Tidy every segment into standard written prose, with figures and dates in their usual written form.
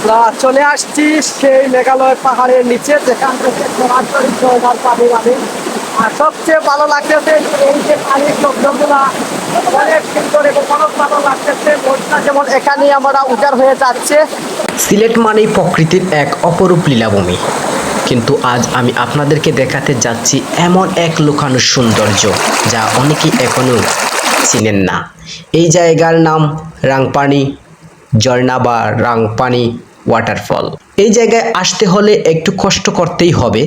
আমরা চলে আসছি সেই মেঘালয় পাহাড়ের নিচে, যেখান থেকে সরাসরি ঝর্ণার পানি নামে। আর সবচেয়ে ভালো লাগতেছে এই যে পানির শব্দগুলা, অনেক সুন্দর এবং অনেক ভালো লাগতেছে। মনটা যেমন এখানেই আমরা উজাড় হয়ে যাচ্ছে। সিলেট মানেই প্রকৃতির এক অপরূপ লীলাভূমি, কিন্তু আজ আমি আপনাদেরকে দেখাতে যাচ্ছি এমন এক লুকানো সৌন্দর্য যা অনেকেই এখনো চিনেন না। এই জায়গার নাম রাংপানি ঝর্ণা বা রাংপানি ওয়াটারফল। এই জায়গায় আসতে হলে একটু কষ্ট করতেই হবে,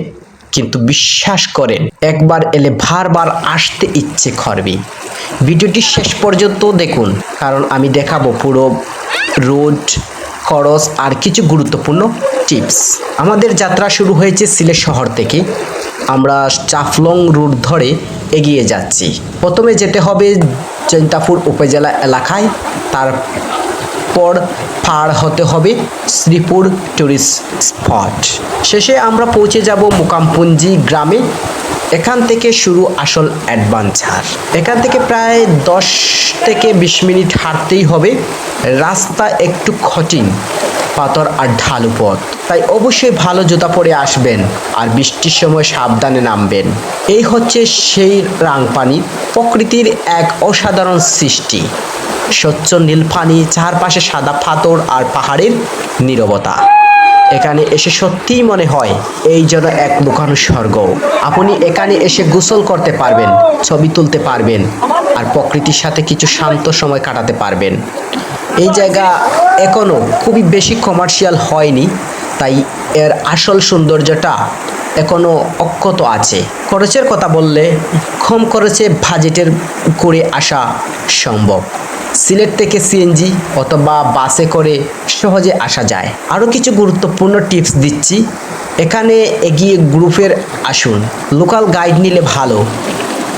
কিন্তু বিশ্বাস করেন একবার এলে বারবার আসতে ইচ্ছে করবে। ভিডিওটি শেষ পর্যন্ত দেখুন, কারণ আমি দেখাবো পুরো রোড, খরচ আর কিছু গুরুত্বপূর্ণ টিপস। আমাদের যাত্রা শুরু হয়েছে সিলেট শহর থেকে। আমরা চাফলং রুট ধরে এগিয়ে যাচ্ছি। প্রথমে যেতে হবে জৈন্তাপুর উপজেলা এলাকায়, তারপর পার হতে হবে শ্রীপুর টুরিস্ট স্পট। শেষে আমরা পৌঁছে যাব মোকামপুঞ্জি গ্রামে। এখান থেকে শুরু আসল অ্যাডভেঞ্চার। এখান থেকে প্রায় 10 থেকে 20 মিনিট হাঁটতেই হবে। রাস্তা একটু কঠিন, পাথর আর ঢালু পথ, তাই অবশ্যই ভালো জুতা পরে আসবেন আর বৃষ্টির সময় সাবধানে নামবেন। এই হচ্ছে সেই রাংপানি, প্রকৃতির এক অসাধারণ সৃষ্টি। স্বচ্ছ নীল পানি, চারপাশে সাদা পাথর আর পাহাড়ের নীরবতা। এখানে এসে সত্যিই মনে হয় এই যেন এক লুকানো স্বর্গ। আপনি এখানে এসে গোসল করতে পারবেন, ছবি তুলতে পারবেন আর প্রকৃতির সাথে কিছু শান্ত সময় কাটাতে পারবেন। এই জায়গা এখনো খুবই বেশি কমার্শিয়াল হয়নি, তাই এর আসল সৌন্দর্যটা এখনো অক্ষত আছে। খরচের কথা বললে কম খরচে বাজেটের করে আসা সম্ভব। সিলেট থেকে সিএনজি অথবা বাসে করে সহজে আসা যায়। আরও কিছু গুরুত্বপূর্ণ টিপস দিচ্ছি। এখানে এগিয়ে গ্রুপের আসুন, লোকাল গাইড নিলে ভালো।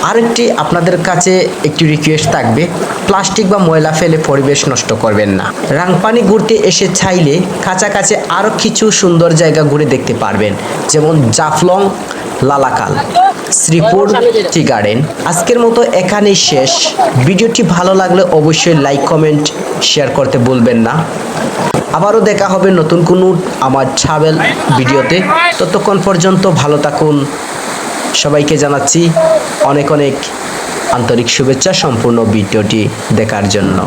আরেকটি আপনাদের কাছে একটি রিকোয়েস্ট থাকবে, প্লাস্টিক বা ময়লা ফেলে পরিবেশ নষ্ট করবেন না। রাংপানি ঘুরতে এসে চাইলে কাছাকাছি আরও কিছু সুন্দর জায়গা ঘুরে দেখতে পারবেন, যেমন জাফলং, লালাকাল, শ্রীপুর টি গার্ডেন। আজকের মতো এখানেই শেষ। ভিডিওটি ভালো লাগলে অবশ্যই লাইক, কমেন্ট, শেয়ার করতে ভুলবেন না। আবারও দেখা হবে নতুন কোনো আমার ট্রাভেল ভিডিওতে। ততক্ষণ পর্যন্ত ভালো থাকুন। সবাইকে জানাচ্ছি অনেক অনেক আন্তরিক শুভেচ্ছা সম্পূর্ণ ভিডিওটি দেখার জন্য।